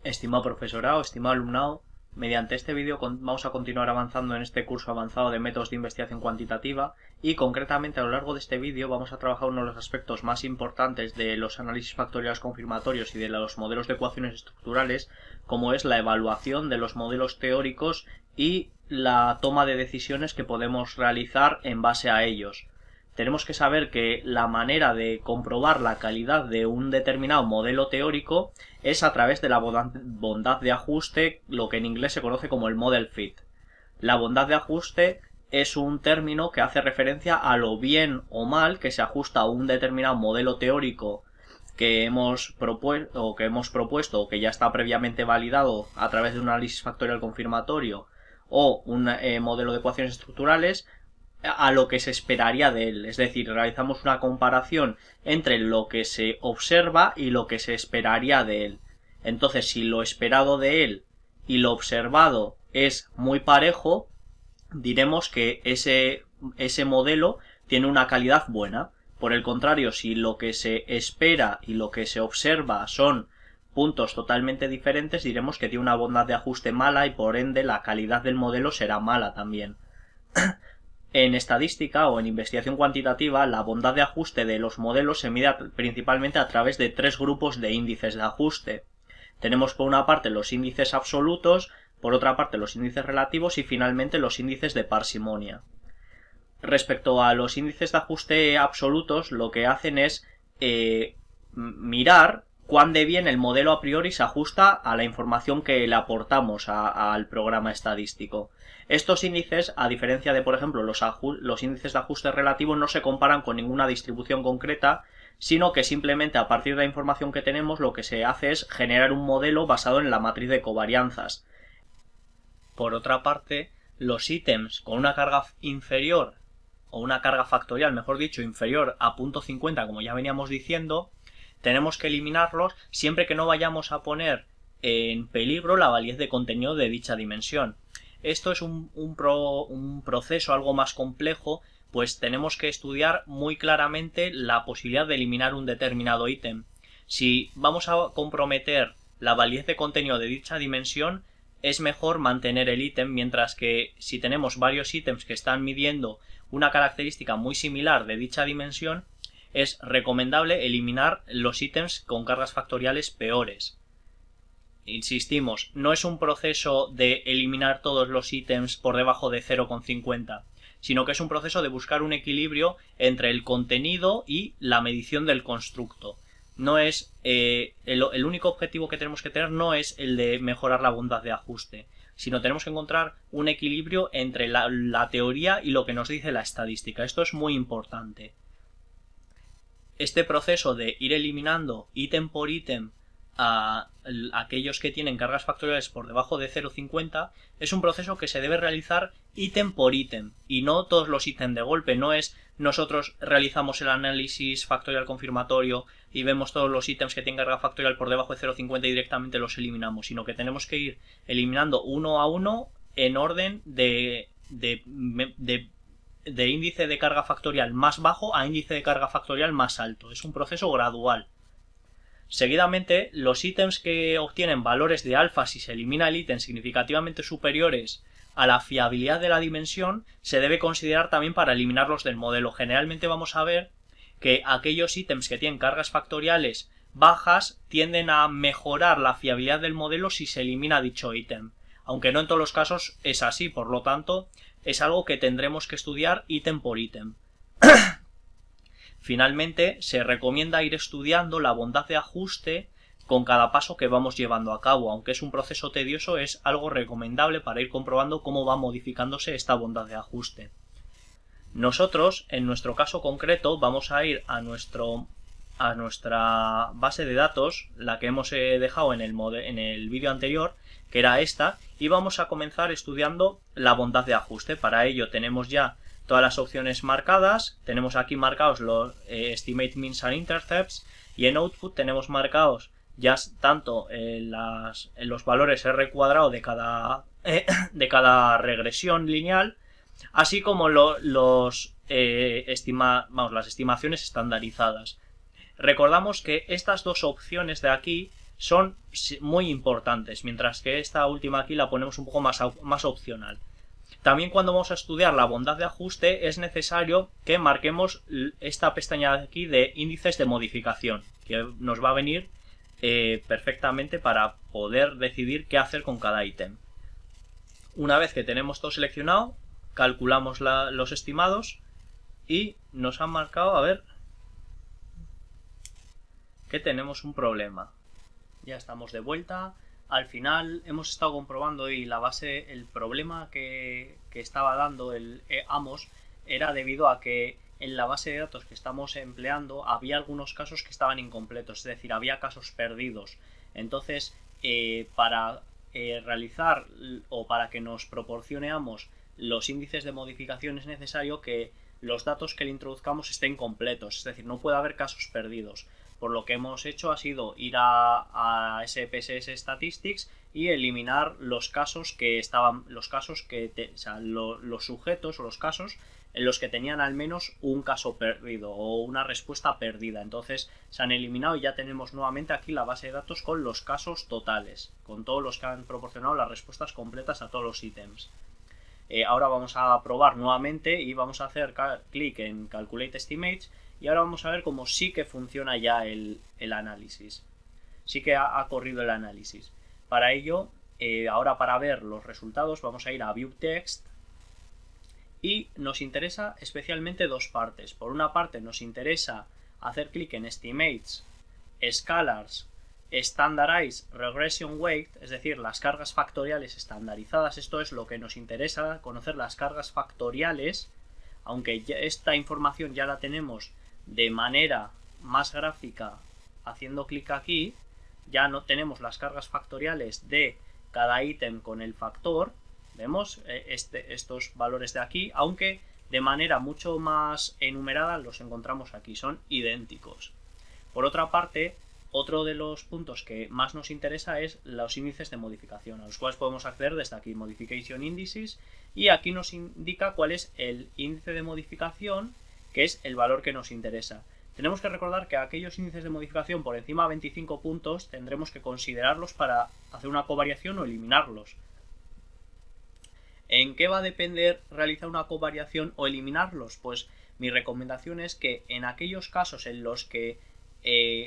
Estimado profesorado, estimado alumnado, mediante este vídeo vamos a continuar avanzando en este curso avanzado de métodos de investigación cuantitativa y concretamente a lo largo de este vídeo vamos a trabajar uno de los aspectos más importantes de los análisis factoriales confirmatorios y de los modelos de ecuaciones estructurales, como es la evaluación de los modelos teóricos y la toma de decisiones que podemos realizar en base a ellos. Tenemos que saber que la manera de comprobar la calidad de un determinado modelo teórico es a través de la bondad de ajuste, lo que en inglés se conoce como el model fit. La bondad de ajuste es un término que hace referencia a lo bien o mal que se ajusta a un determinado modelo teórico que hemos propuesto o que ya está previamente validado a través de un análisis factorial confirmatorio o un modelo de ecuaciones estructurales, a lo que se esperaría de él. Es decir, realizamos una comparación entre lo que se observa y lo que se esperaría de él. Entonces, si lo esperado de él y lo observado es muy parejo, diremos que ese modelo tiene una calidad buena. Por el contrario, si lo que se espera y lo que se observa son puntos totalmente diferentes, diremos que tiene una bondad de ajuste mala y por ende la calidad del modelo será mala también. En estadística o en investigación cuantitativa, la bondad de ajuste de los modelos se mide principalmente a través de tres grupos de índices de ajuste. Tenemos por una parte los índices absolutos, por otra parte los índices relativos y finalmente los índices de parsimonia. Respecto a los índices de ajuste absolutos, lo que hacen es mirar cuán de bien el modelo a priori se ajusta a la información que le aportamos al programa estadístico. Estos índices, a diferencia de, por ejemplo, los índices de ajuste relativo, no se comparan con ninguna distribución concreta, sino que simplemente a partir de la información que tenemos lo que se hace es generar un modelo basado en la matriz de covarianzas. Por otra parte, los ítems con una carga inferior, o una carga factorial, mejor dicho, inferior a 0.50, como ya veníamos diciendo, tenemos que eliminarlos siempre que no vayamos a poner en peligro la validez de contenido de dicha dimensión. Esto es un proceso algo más complejo, pues tenemos que estudiar muy claramente la posibilidad de eliminar un determinado ítem. Si vamos a comprometer la validez de contenido de dicha dimensión, es mejor mantener el ítem, mientras que si tenemos varios ítems que están midiendo una característica muy similar de dicha dimensión, es recomendable eliminar los ítems con cargas factoriales peores. Insistimos, no es un proceso de eliminar todos los ítems por debajo de 0,50, sino que es un proceso de buscar un equilibrio entre el contenido y la medición del constructo. No es el único objetivo que tenemos que tener no es el de mejorar la bondad de ajuste, sino tenemos que encontrar un equilibrio entre la teoría y lo que nos dice la estadística. Esto es muy importante. Este proceso de ir eliminando ítem por ítem a aquellos que tienen cargas factoriales por debajo de 0,50 es un proceso que se debe realizar ítem por ítem y no todos los ítems de golpe. No es nosotros realizamos el análisis factorial confirmatorio y vemos todos los ítems que tienen carga factorial por debajo de 0,50 y directamente los eliminamos, sino que tenemos que ir eliminando uno a uno en orden de índice de carga factorial más bajo a índice de carga factorial más alto. Es un proceso gradual. Seguidamente, los ítems que obtienen valores de alfa si se elimina el ítem significativamente superiores a la fiabilidad de la dimensión se debe considerar también para eliminarlos del modelo. Generalmente vamos a ver que aquellos ítems que tienen cargas factoriales bajas tienden a mejorar la fiabilidad del modelo si se elimina dicho ítem, aunque no en todos los casos es así, por lo tanto es algo que tendremos que estudiar ítem por ítem. Finalmente, se recomienda ir estudiando la bondad de ajuste con cada paso que vamos llevando a cabo. Aunque es un proceso tedioso, es algo recomendable para ir comprobando cómo va modificándose esta bondad de ajuste. Nosotros, en nuestro caso concreto, vamos a ir a nuestra base de datos, la que hemos dejado en el vídeo anterior, que era esta, y vamos a comenzar estudiando la bondad de ajuste. Para ello tenemos ya todas las opciones marcadas, tenemos aquí marcados los Estimate Means and Intercepts y en Output tenemos marcados ya tanto los valores R cuadrado de cada regresión lineal, así como las estimaciones estandarizadas. Recordamos que estas dos opciones de aquí son muy importantes, mientras que esta última aquí la ponemos un poco más opcional. También cuando vamos a estudiar la bondad de ajuste es necesario que marquemos esta pestaña de aquí de índices de modificación, que nos va a venir perfectamente para poder decidir qué hacer con cada ítem. Una vez que tenemos todo seleccionado, calculamos los estimados y nos han marcado, a ver, que tenemos un problema. Ya estamos de vuelta. Al final hemos estado comprobando y el problema que estaba dando el Amos era debido a que en la base de datos que estamos empleando había algunos casos que estaban incompletos, es decir, había casos perdidos. Entonces, para realizar o para que nos proporcione Amos los índices de modificación es necesario que los datos que le introduzcamos estén completos, es decir, no puede haber casos perdidos. Por lo que hemos hecho ha sido ir a SPSS Statistics y eliminar los casos que estaban, los sujetos o los casos en los que tenían al menos un caso perdido o una respuesta perdida. Entonces se han eliminado y ya tenemos nuevamente aquí la base de datos con los casos totales, con todos los que han proporcionado las respuestas completas a todos los ítems. Ahora vamos a probar nuevamente y vamos a hacer clic en Calculate Estimates. Y ahora vamos a ver cómo sí que funciona ya el análisis. Sí que ha corrido el análisis. Para ello, ahora para ver los resultados vamos a ir a View Text. Y nos interesa especialmente dos partes. Por una parte nos interesa hacer clic en Estimates, Scalars, Standardized Regression Weight, es decir, las cargas factoriales estandarizadas. Esto es lo que nos interesa, conocer las cargas factoriales. Aunque esta información ya la tenemos de manera más gráfica haciendo clic aquí, ya no tenemos las cargas factoriales de cada ítem con el factor. Vemos estos valores de aquí, aunque de manera mucho más enumerada los encontramos aquí, son idénticos. Por otra parte, otro de los puntos que más nos interesa es los índices de modificación, a los cuales podemos acceder desde aquí, Modification Indices, y aquí nos indica cuál es el índice de modificación, que es el valor que nos interesa. Tenemos que recordar que aquellos índices de modificación por encima de 25 puntos tendremos que considerarlos para hacer una covariación o eliminarlos. ¿En qué va a depender realizar una covariación o eliminarlos? Pues mi recomendación es que en aquellos casos en los que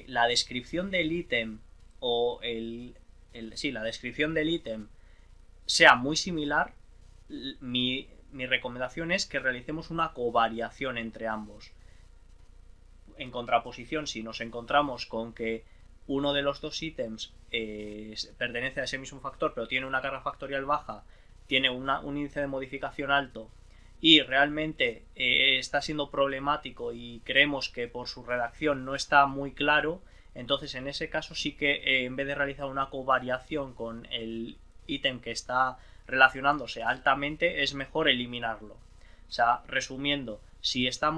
la descripción del ítem o la descripción del ítem sea muy similar, mi recomendación es que realicemos una covariación entre ambos. En contraposición, si nos encontramos con que uno de los dos ítems pertenece a ese mismo factor pero tiene una carga factorial baja, tiene un índice de modificación alto y realmente está siendo problemático y creemos que por su redacción no está muy claro, entonces en ese caso sí que en vez de realizar una covariación con el ítem que está relacionándose altamente, es mejor eliminarlo. O sea, resumiendo, si está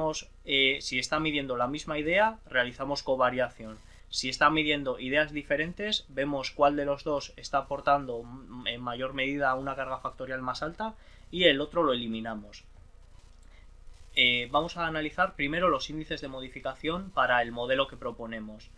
midiendo la misma idea, realizamos covariación. Si está midiendo ideas diferentes, vemos cuál de los dos está aportando en mayor medida una carga factorial más alta y el otro lo eliminamos. Vamos a analizar primero los índices de modificación para el modelo que proponemos.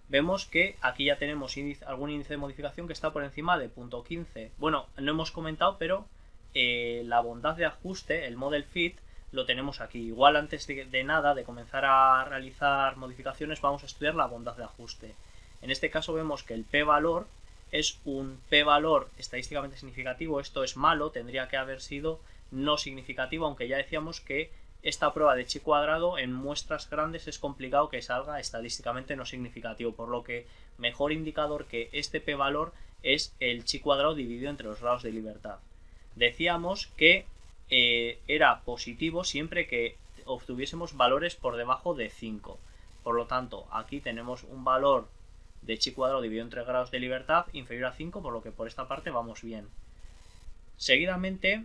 Vemos que aquí ya tenemos algún índice de modificación que está por encima de 0.15. Bueno, no hemos comentado, pero la bondad de ajuste, el model fit, lo tenemos aquí. Igual antes de nada, de comenzar a realizar modificaciones, vamos a estudiar la bondad de ajuste. En este caso vemos que el p-valor es un p-valor estadísticamente significativo. Esto es malo, tendría que haber sido no significativo, aunque ya decíamos que esta prueba de chi cuadrado en muestras grandes es complicado que salga estadísticamente no significativo, por lo que mejor indicador que este p-valor es el chi cuadrado dividido entre los grados de libertad. Decíamos que era positivo siempre que obtuviésemos valores por debajo de 5. Por lo tanto, aquí tenemos un valor de chi cuadrado dividido entre grados de libertad inferior a 5, por lo que por esta parte vamos bien. Seguidamente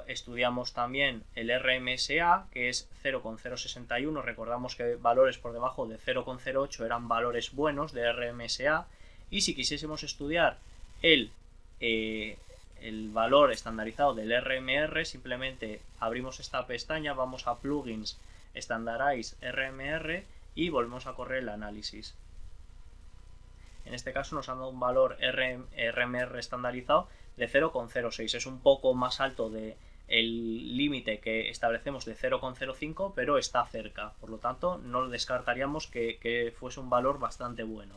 estudiamos también el RMSA, que es 0,061. Recordamos que valores por debajo de 0,08 eran valores buenos de RMSA, y si quisiésemos estudiar el valor estandarizado del RMR, simplemente abrimos esta pestaña, vamos a Plugins, Standardize RMR y volvemos a correr el análisis. En este caso nos han dado un valor RMR estandarizado de 0,06. Es un poco más alto de el límite que establecemos de 0,05, pero está cerca. Por lo tanto, no descartaríamos que fuese un valor bastante bueno.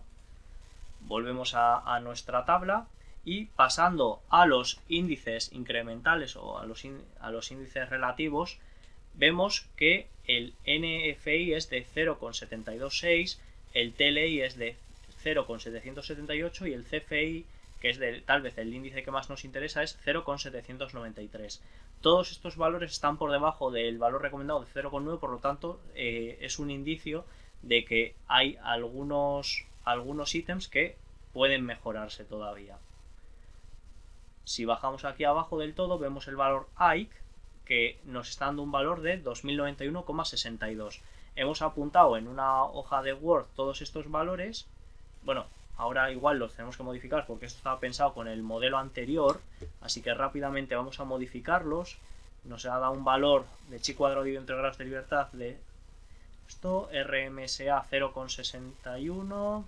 Volvemos a nuestra tabla y pasando a los índices incrementales o a los índices relativos, vemos que el NFI es de 0,726, el TLI es de 0,778 y el CFI, que es tal vez el índice que más nos interesa, es 0,793. Todos estos valores están por debajo del valor recomendado de 0,9, por lo tanto es un indicio de que hay algunos ítems que pueden mejorarse todavía. Si bajamos aquí abajo del todo, vemos el valor AIC, que nos está dando un valor de 2091,62. Hemos apuntado en una hoja de Word todos estos valores. Bueno, ahora igual los tenemos que modificar porque esto estaba pensado con el modelo anterior, así que rápidamente vamos a modificarlos. Nos ha dado un valor de chi cuadrado dividido entre grados de libertad de esto, RMSA 0,61,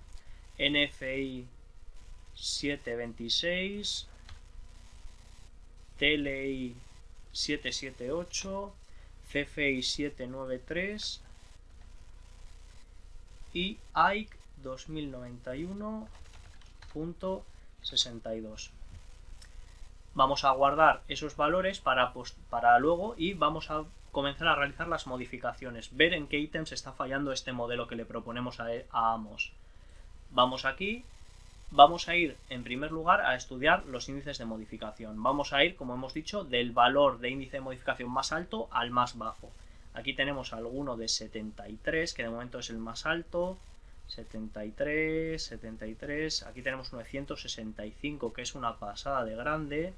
NFI 726, TLI 778, CFI 793 y AIC 2091.62. Vamos a guardar esos valores para luego y vamos a comenzar a realizar las modificaciones, ver en qué ítems está fallando este modelo que le proponemos a Amos. Vamos aquí, vamos a ir en primer lugar a estudiar los índices de modificación. Vamos a ir, como hemos dicho, del valor de índice de modificación más alto al más bajo. Aquí tenemos alguno de 73, que de momento es el más alto. 73, 73, aquí tenemos uno de 165, que es una pasada de grande,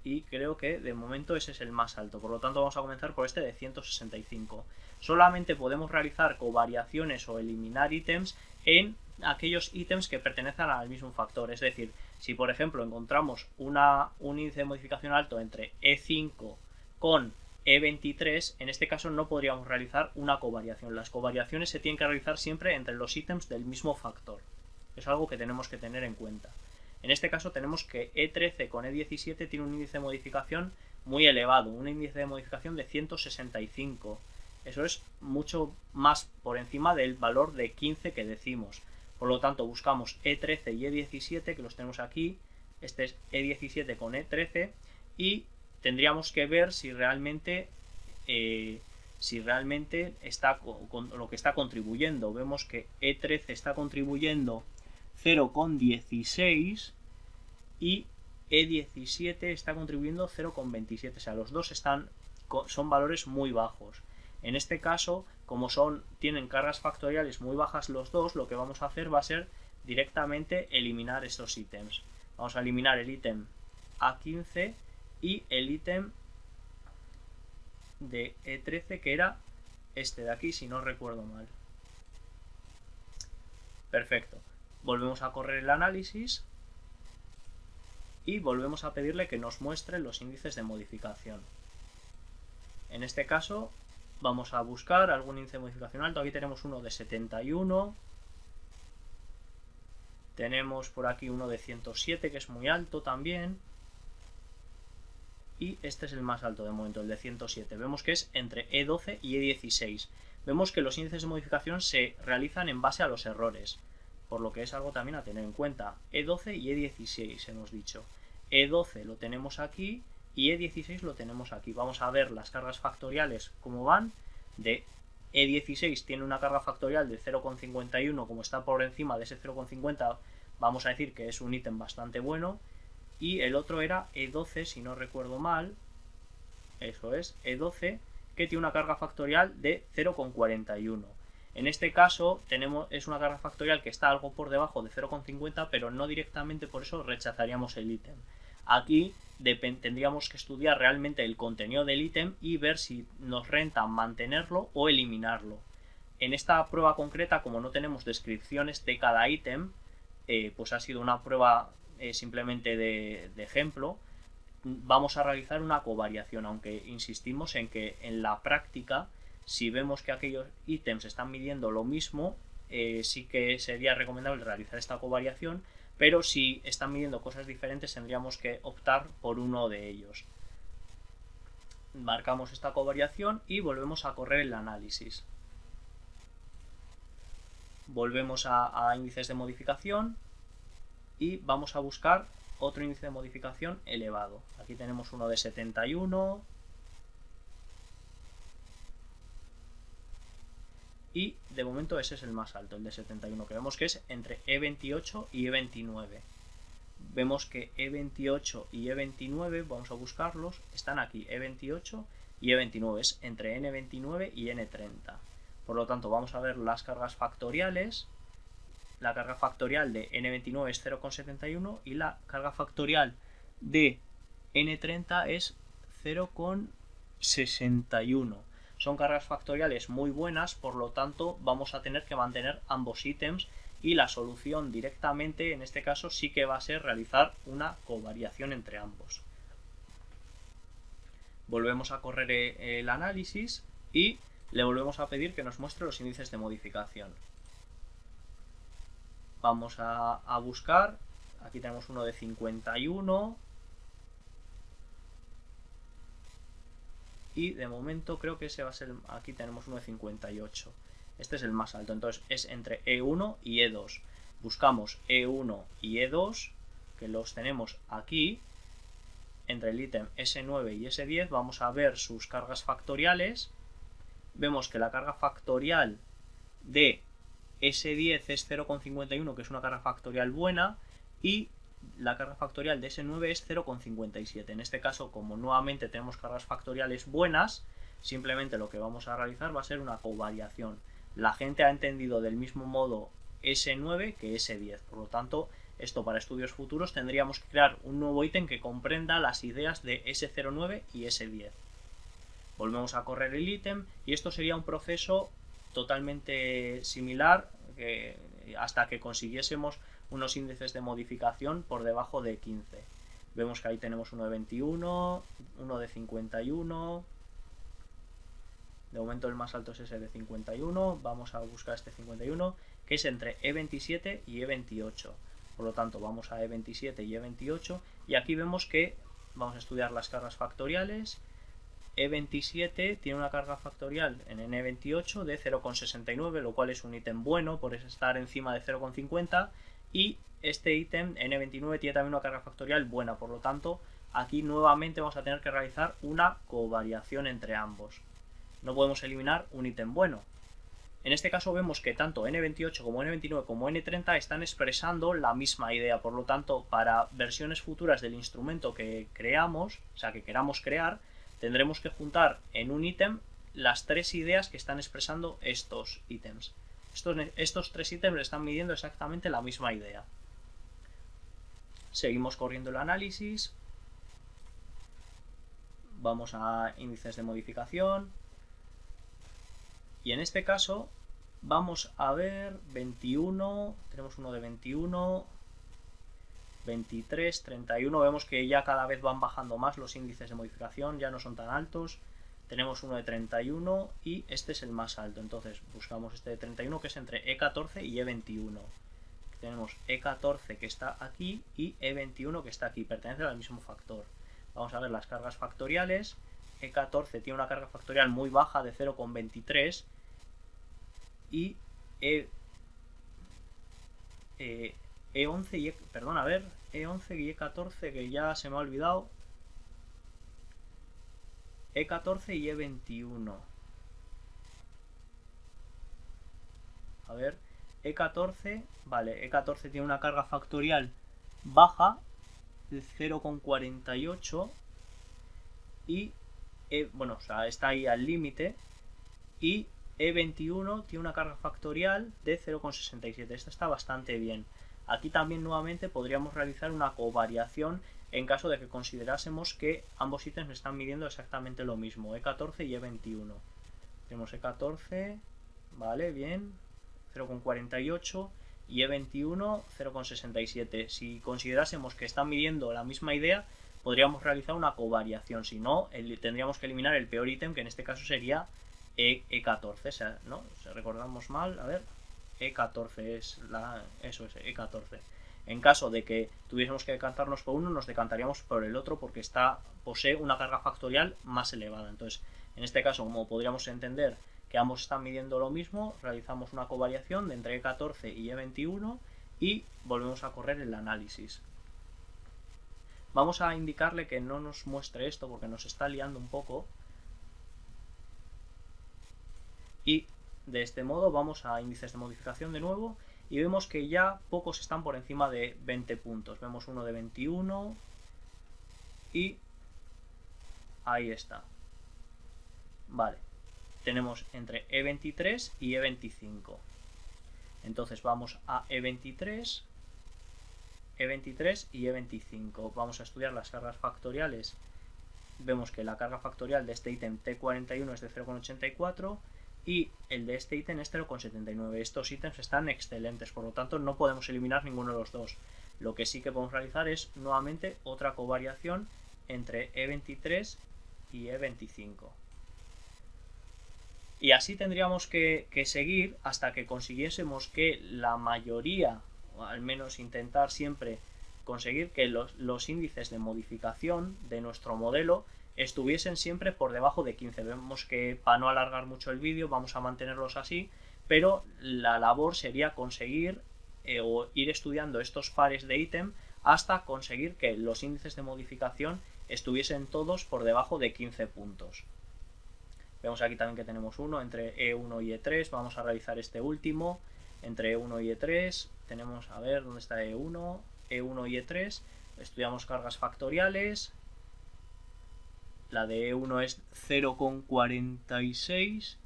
y creo que de momento ese es el más alto, por lo tanto vamos a comenzar por este de 165. Solamente podemos realizar covariaciones o eliminar ítems en aquellos ítems que pertenecen al mismo factor, es decir, si por ejemplo encontramos un índice de modificación alto entre E5 con E23, en este caso no podríamos realizar una covariación. Las covariaciones se tienen que realizar siempre entre los ítems del mismo factor. Es algo que tenemos que tener en cuenta. En este caso tenemos que E13 con E17 tiene un índice de modificación muy elevado, un índice de modificación de 165. Eso es mucho más por encima del valor de 15 que decimos. Por lo tanto buscamos E13 y E17, que los tenemos aquí. Este es E17 con E13 y tendríamos que ver si realmente está con lo que está contribuyendo. Vemos que E13 está contribuyendo 0,16 y E17 está contribuyendo 0,27. O sea, los dos son valores muy bajos. En este caso, como tienen cargas factoriales muy bajas los dos, lo que vamos a hacer va a ser directamente eliminar estos ítems. Vamos a eliminar el ítem A15 y el ítem de E13, que era este de aquí, si no recuerdo mal. Perfecto. Volvemos a correr el análisis y volvemos a pedirle que nos muestre los índices de modificación. En este caso vamos a buscar algún índice de modificación alto. Aquí tenemos uno de 71. Tenemos por aquí uno de 107, que es muy alto también. Y este es el más alto de momento, el de 107. Vemos que es entre E12 y E16. Vemos que los índices de modificación se realizan en base a los errores, por lo que es algo también a tener en cuenta. E12 y E16 hemos dicho. E12 lo tenemos aquí y E16 lo tenemos aquí. Vamos a ver las cargas factoriales cómo van. De E16 tiene una carga factorial de 0,51, como está por encima de ese 0,50, vamos a decir que es un ítem bastante bueno. Y el otro era E12, si no recuerdo mal, eso es, E12, que tiene una carga factorial de 0,41. En este caso es una carga factorial que está algo por debajo de 0,50, pero no directamente, por eso rechazaríamos el ítem. Aquí tendríamos que estudiar realmente el contenido del ítem y ver si nos renta mantenerlo o eliminarlo. En esta prueba concreta, como no tenemos descripciones de cada ítem, pues ha sido una prueba simplemente de ejemplo. Vamos a realizar una covariación, aunque insistimos en que en la práctica, si vemos que aquellos ítems están midiendo lo mismo, sí que sería recomendable realizar esta covariación, pero si están midiendo cosas diferentes tendríamos que optar por uno de ellos. Marcamos esta covariación y volvemos a correr el análisis. Volvemos a índices de modificación y vamos a buscar otro índice de modificación elevado. Aquí tenemos uno de 71 y de momento ese es el más alto, el de 71, que vemos que es entre E28 y E29. Vemos que E28 y E29, vamos a buscarlos, están aquí, E28 y E29, es entre N29 y N30. Por lo tanto, vamos a ver las cargas factoriales. La carga factorial de N29 es 0,71 y la carga factorial de N30 es 0,61. Son cargas factoriales muy buenas, por lo tanto vamos a tener que mantener ambos ítems y la solución directamente en este caso sí que va a ser realizar una covariación entre ambos. Volvemos a correr el análisis y le volvemos a pedir que nos muestre los índices de modificación. Vamos a buscar, aquí tenemos uno de 51 y de momento creo que ese va a ser, aquí tenemos uno de 58. Este es el más alto, entonces es entre E1 y E2. Buscamos E1 y E2, que los tenemos aquí, entre el ítem S9 y S10, vamos a ver sus cargas factoriales. Vemos que la carga factorial de S10 es 0,51, que es una carga factorial buena, y la carga factorial de S9 es 0,57. En este caso, como nuevamente tenemos cargas factoriales buenas, simplemente lo que vamos a realizar va a ser una covariación. La gente ha entendido del mismo modo S9 que S10, por lo tanto, esto para estudios futuros tendríamos que crear un nuevo ítem que comprenda las ideas de S09 y S10. Volvemos a correr el ítem y esto sería un proceso totalmente similar hasta que consiguiésemos unos índices de modificación por debajo de 15. Vemos que ahí tenemos uno de 21, uno de 51. De momento el más alto es ese de 51. Vamos a buscar este 51, que es entre E27 y E28. Por lo tanto, vamos a E27 y E28. Y aquí vemos que vamos a estudiar las cargas factoriales. E27 tiene una carga factorial en N28 de 0,69, lo cual es un ítem bueno por estar encima de 0,50. Y este ítem N29 tiene también una carga factorial buena, por lo tanto, aquí nuevamente vamos a tener que realizar una covariación entre ambos. No podemos eliminar un ítem bueno. En este caso vemos que tanto N28 como N29 como N30 están expresando la misma idea, por lo tanto, para versiones futuras del instrumento que creamos, o sea, que queramos crear, tendremos que juntar en un ítem las tres ideas que están expresando estos ítems. Estos tres ítems están midiendo exactamente la misma idea. Seguimos corriendo el análisis. Vamos a índices de modificación. Y en este caso vamos a ver 21, tenemos uno de 21, 23, 31, vemos que ya cada vez van bajando más los índices de modificación, ya no son tan altos. Tenemos uno de 31 y este es el más alto, entonces buscamos este de 31 que es entre E14 y E21. Tenemos E14 que está aquí y E21 que está aquí, pertenece al mismo factor. Vamos a ver las cargas factoriales. E14 tiene una carga factorial muy baja de 0,23 y E11 y E11 y E14 que ya se me ha olvidado. E14 y E21. A ver, E14, vale, E14 tiene una carga factorial baja de 0,48 y bueno, o sea, está ahí al límite. Y E21 tiene una carga factorial de 0,67. Esta está bastante bien. Aquí también nuevamente podríamos realizar una covariación en caso de que considerásemos que ambos ítems están midiendo exactamente lo mismo, E14 y E21. Tenemos E14, vale, bien, 0,48 y E21 0,67. Si considerásemos que están midiendo la misma idea, podríamos realizar una covariación. Si no, tendríamos que eliminar el peor ítem, que en este caso sería E14. O sea, ¿no? Si recordamos mal, a ver, E14 eso es, E14. En caso de que tuviésemos que decantarnos por uno, nos decantaríamos por el otro porque posee una carga factorial más elevada. Entonces, en este caso, como podríamos entender que ambos están midiendo lo mismo, realizamos una covariación de entre E14 y E21 y volvemos a correr el análisis. Vamos a indicarle que no nos muestre esto porque nos está liando un poco. Y de este modo vamos a índices de modificación de nuevo y vemos que ya pocos están por encima de 20 puntos. Vemos uno de 21 y ahí está. Vale, tenemos entre E23 y E25. Entonces vamos a E23 y E25. Vamos a estudiar las cargas factoriales. Vemos que la carga factorial de este ítem T41 es de 0,84 y el de este ítem es 0,79. Estos ítems están excelentes, por lo tanto no podemos eliminar ninguno de los dos. Lo que sí que podemos realizar es nuevamente otra covariación entre E23 y E25. Y así tendríamos que seguir hasta que consiguiésemos que la mayoría, o al menos intentar siempre conseguir que los índices de modificación de nuestro modelo estuviesen siempre por debajo de 15. Vemos que para no alargar mucho el vídeo vamos a mantenerlos así, pero la labor sería conseguir o ir estudiando estos pares de ítem hasta conseguir que los índices de modificación estuviesen todos por debajo de 15 puntos. Vemos aquí también que tenemos uno entre E1 y E3. Vamos a realizar este último. Entre E1 y E3 tenemos, a ver, ¿dónde está E1? E1 y E3. Estudiamos cargas factoriales. La de E1 es 0,46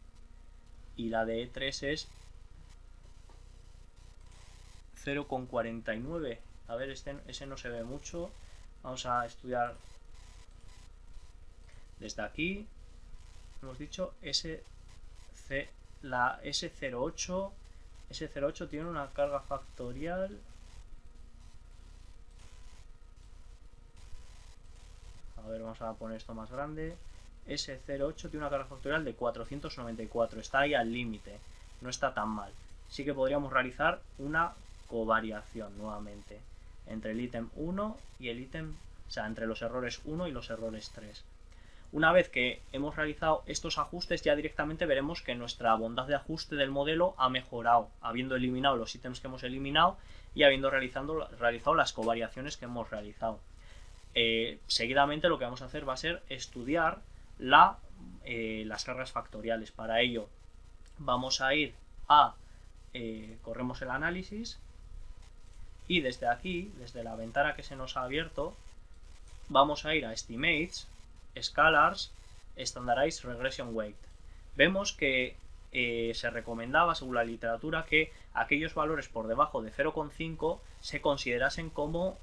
y la de E3 es 0,49. A ver, ese no se ve mucho. Vamos a estudiar desde aquí. Hemos dicho la S08. S08 tiene una carga factorial. A ver, vamos a poner esto más grande. S08 tiene una carga factorial de 494. Está ahí al límite. No está tan mal. Sí que podríamos realizar una covariación nuevamente entre el ítem 1 y el ítem, o sea, entre los errores 1 y los errores 3. Una vez que hemos realizado estos ajustes, ya directamente veremos que nuestra bondad de ajuste del modelo ha mejorado, habiendo eliminado los ítems que hemos eliminado y habiendo realizado las covariaciones que hemos realizado. Seguidamente lo que vamos a hacer va a ser estudiar las cargas factoriales. Para ello vamos a ir a corremos el análisis y desde aquí, desde la ventana que se nos ha abierto, vamos a ir a Estimates, Scalars, Standardized Regression Weight. Vemos que se recomendaba, según la literatura, que aquellos valores por debajo de 0,5 se considerasen como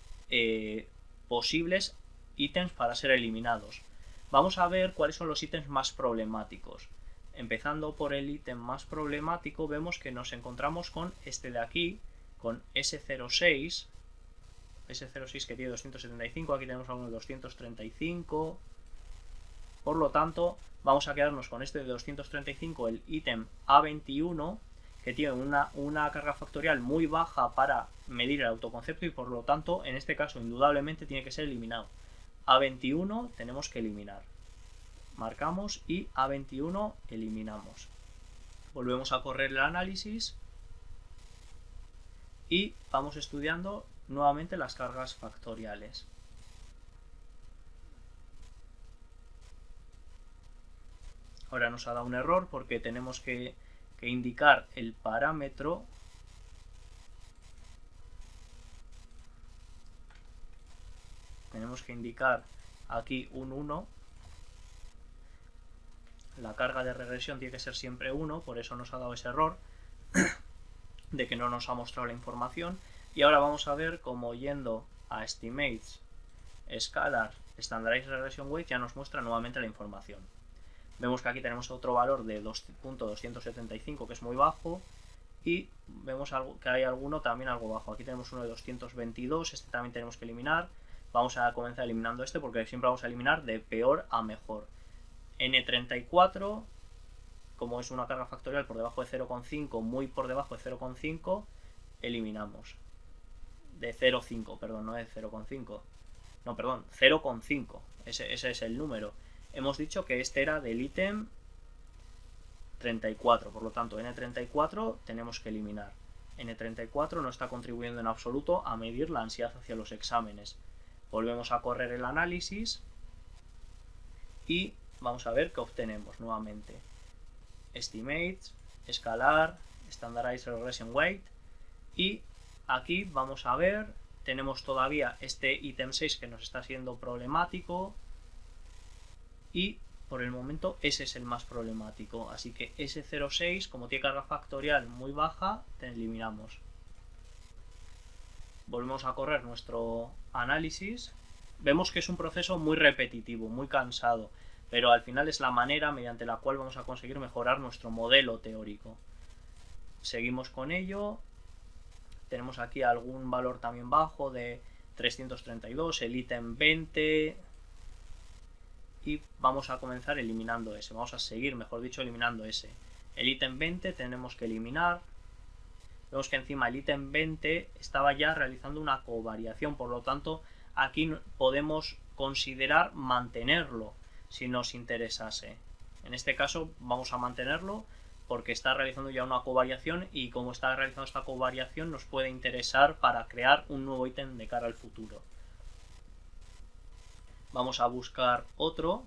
posibles ítems para ser eliminados. Vamos a ver cuáles son los ítems más problemáticos. Empezando por el ítem más problemático, vemos que nos encontramos con este de aquí, con S06 que tiene 275, aquí tenemos alguno de 235. Por lo tanto, vamos a quedarnos con este de 235, el ítem A21, que tiene una carga factorial muy baja para medir el autoconcepto y por lo tanto, en este caso, indudablemente tiene que ser eliminado. A21 tenemos que eliminar. Marcamos y A21 eliminamos. Volvemos a correr el análisis y vamos estudiando nuevamente las cargas factoriales. Ahora nos ha dado un error porque tenemos que indicar el parámetro tenemos que indicar aquí un 1. La carga de regresión tiene que ser siempre 1, por eso nos ha dado ese error de que no nos ha mostrado la información. Y ahora vamos a ver cómo yendo a Estimates, Scalar, Standardized Regression Weight ya nos muestra nuevamente la información. Vemos que aquí tenemos otro valor de 2.275 que es muy bajo y vemos que hay alguno también algo bajo. Aquí tenemos uno de 222, este también tenemos que eliminar. Vamos a comenzar eliminando este porque siempre vamos a eliminar de peor a mejor. N34 como es una carga factorial por debajo de 0,5, muy por debajo de 0,5, eliminamos. De 0,5, perdón, no de 0,5. No, perdón, 0,5. Ese es el número. Hemos dicho que este era del ítem 34, por lo tanto N34 tenemos que eliminar. N34 no está contribuyendo en absoluto a medir la ansiedad hacia los exámenes. Volvemos a correr el análisis y vamos a ver qué obtenemos nuevamente. Estimates, escalar, Standardized Regression Weight, y aquí vamos a ver, tenemos todavía este ítem 6 que nos está siendo problemático y por el momento ese es el más problemático, así que ese 0,6 como tiene carga factorial muy baja, te eliminamos. Volvemos a correr nuestro análisis, vemos que es un proceso muy repetitivo, muy cansado, pero al final es la manera mediante la cual vamos a conseguir mejorar nuestro modelo teórico. Seguimos con ello, tenemos aquí algún valor también bajo de 332, el ítem 20, y vamos a comenzar eliminando ese, vamos a seguir, mejor dicho, eliminando ese. El ítem 20 tenemos que eliminar, vemos que encima el ítem 20 estaba ya realizando una covariación, por lo tanto aquí podemos considerar mantenerlo si nos interesase. En este caso vamos a mantenerlo porque está realizando ya una covariación y como está realizando esta covariación nos puede interesar para crear un nuevo ítem de cara al futuro. Vamos a buscar otro.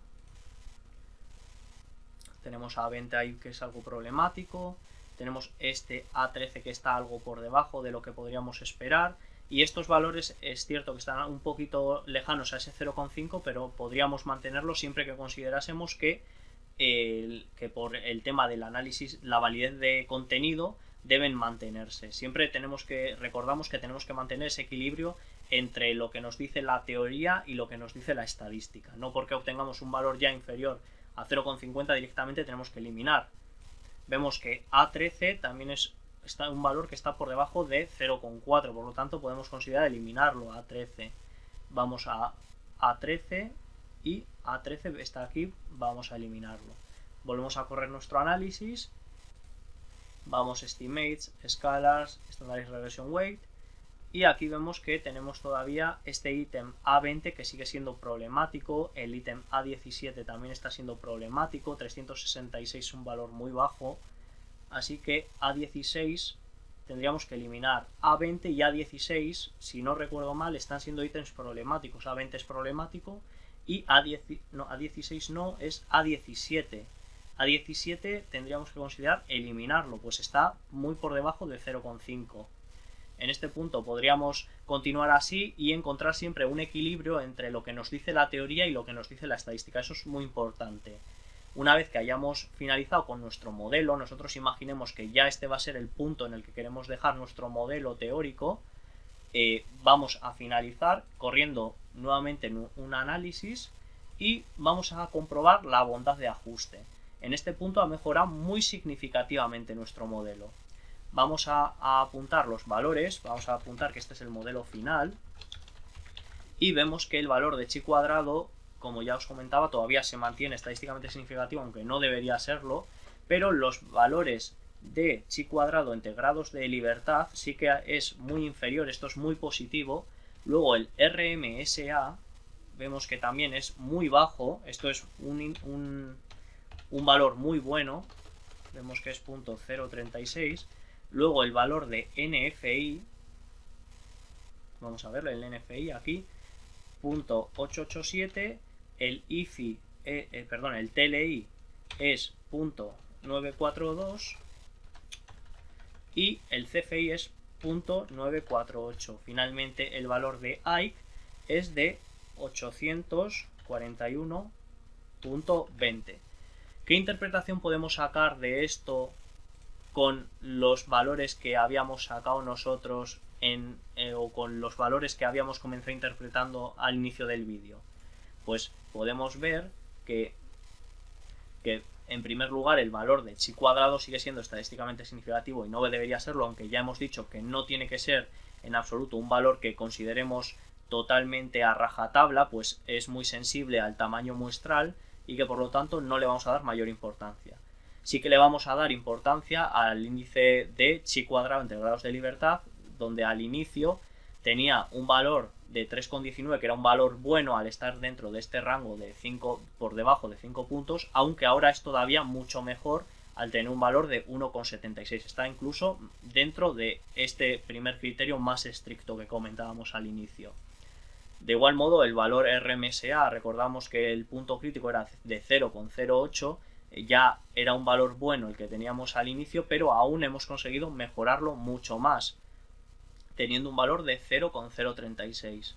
Tenemos a 20 ahí que es algo problemático. Tenemos este A13 que está algo por debajo de lo que podríamos esperar. Y estos valores es cierto que están un poquito lejanos a ese 0,5, pero podríamos mantenerlos siempre que considerásemos que por el tema del análisis, la validez de contenido deben mantenerse. Siempre recordamos que tenemos que mantener ese equilibrio entre lo que nos dice la teoría y lo que nos dice la estadística. No porque obtengamos un valor ya inferior a 0,50 directamente tenemos que eliminar. Vemos que A13 también está un valor que está por debajo de 0,4, por lo tanto podemos considerar eliminarlo. A13, vamos a A13 y A13 está aquí, vamos a eliminarlo. Volvemos a correr nuestro análisis, vamos a Estimates, Scalars, Standardized Regression Weight, y aquí vemos que tenemos todavía este ítem A20 que sigue siendo problemático, el ítem A17 también está siendo problemático, 366 es un valor muy bajo, así que A16 tendríamos que eliminar. A20 y A16, si no recuerdo mal, están siendo ítems problemáticos. A20 es problemático y A16 no, es A17. A17 tendríamos que considerar eliminarlo, pues está muy por debajo de 0,5. En este punto podríamos continuar así y encontrar siempre un equilibrio entre lo que nos dice la teoría y lo que nos dice la estadística. Eso es muy importante. Una vez que hayamos finalizado con nuestro modelo, nosotros imaginemos que ya este va a ser el punto en el que queremos dejar nuestro modelo teórico, vamos a finalizar corriendo nuevamente un análisis y vamos a comprobar la bondad de ajuste. En este punto ha mejorado muy significativamente nuestro modelo. Vamos a apuntar los valores, vamos a apuntar que este es el modelo final y vemos que el valor de chi cuadrado, como ya os comentaba, todavía se mantiene estadísticamente significativo, aunque no debería serlo, pero los valores de chi cuadrado entre grados de libertad sí que es muy inferior, esto es muy positivo. Luego el RMSA vemos que también es muy bajo, esto es un valor muy bueno, vemos que es 0.036. Luego el valor de NFI, vamos a ver el NFI aquí, 0.887, el IFI, el TLI es 0.942 y el CFI es 0.948. Finalmente el valor de AIC es de 841.20. ¿Qué interpretación podemos sacar de esto con los valores que habíamos sacado nosotros o con los valores que habíamos comenzado interpretando al inicio del vídeo? Pues podemos ver que en primer lugar el valor de chi cuadrado sigue siendo estadísticamente significativo y no debería serlo, aunque ya hemos dicho que no tiene que ser en absoluto un valor que consideremos totalmente a rajatabla, pues es muy sensible al tamaño muestral y que por lo tanto no le vamos a dar mayor importancia. Sí que le vamos a dar importancia al índice de chi cuadrado entre grados de libertad, donde al inicio tenía un valor de 3,19, que era un valor bueno al estar dentro de este rango de 5, por debajo de 5 puntos, aunque ahora es todavía mucho mejor al tener un valor de 1,76. Está incluso dentro de este primer criterio más estricto que comentábamos al inicio. De igual modo, el valor RMSA, recordamos que el punto crítico era de 0,08, ya era un valor bueno el que teníamos al inicio, pero aún hemos conseguido mejorarlo mucho más, teniendo un valor de 0,036.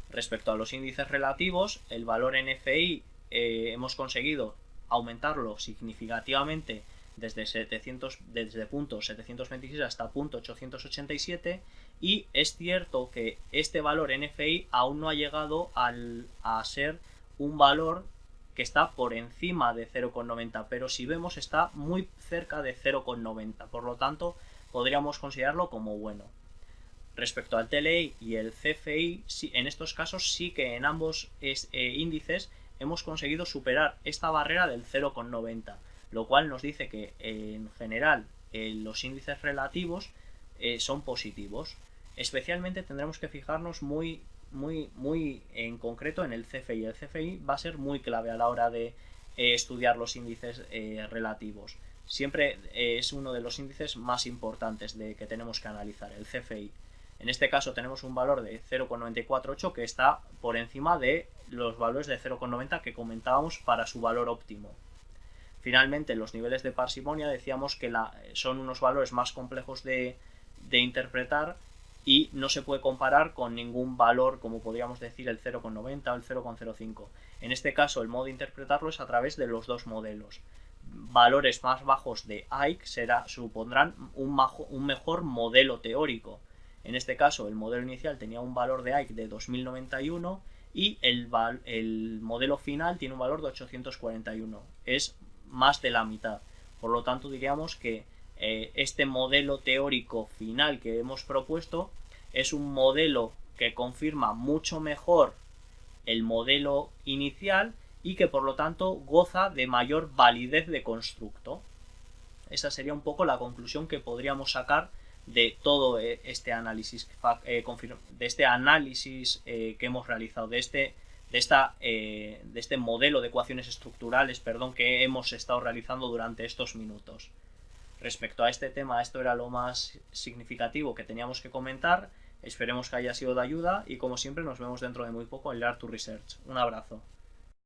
Respecto a los índices relativos, el valor NFI hemos conseguido aumentarlo significativamente desde punto 726 hasta punto 887, y es cierto que este valor NFI aún no ha llegado a ser un valor que está por encima de 0,90, pero si vemos está muy cerca de 0,90, por lo tanto podríamos considerarlo como bueno. Respecto al TLI y el CFI, en estos casos sí que en ambos índices hemos conseguido superar esta barrera del 0,90, lo cual nos dice que en general los índices relativos son positivos. Especialmente tendremos que fijarnos muy en concreto en el CFI. El CFI va a ser muy clave a la hora de estudiar los índices relativos. Siempre es uno de los índices más importantes que tenemos que analizar, el CFI. En este caso tenemos un valor de 0,948 que está por encima de los valores de 0,90 que comentábamos para su valor óptimo. Finalmente, los niveles de parsimonia decíamos que son unos valores más complejos de interpretar y no se puede comparar con ningún valor, como podríamos decir el 0,90 o el 0,05. En este caso, el modo de interpretarlo es a través de los dos modelos. Valores más bajos de Ike supondrán un mejor modelo teórico. En este caso, el modelo inicial tenía un valor de Ike de 2091 y el modelo final tiene un valor de 841. Es más de la mitad. Por lo tanto, diríamos que este modelo teórico final que hemos propuesto es un modelo que confirma mucho mejor el modelo inicial y que por lo tanto goza de mayor validez de constructo. Esa sería un poco la conclusión que podríamos sacar de todo este análisis, que hemos realizado, de este modelo de ecuaciones estructurales, que hemos estado realizando durante estos minutos. Respecto a este tema, esto era lo más significativo que teníamos que comentar. Esperemos que haya sido de ayuda y como siempre nos vemos dentro de muy poco en Learn to Research. Un abrazo.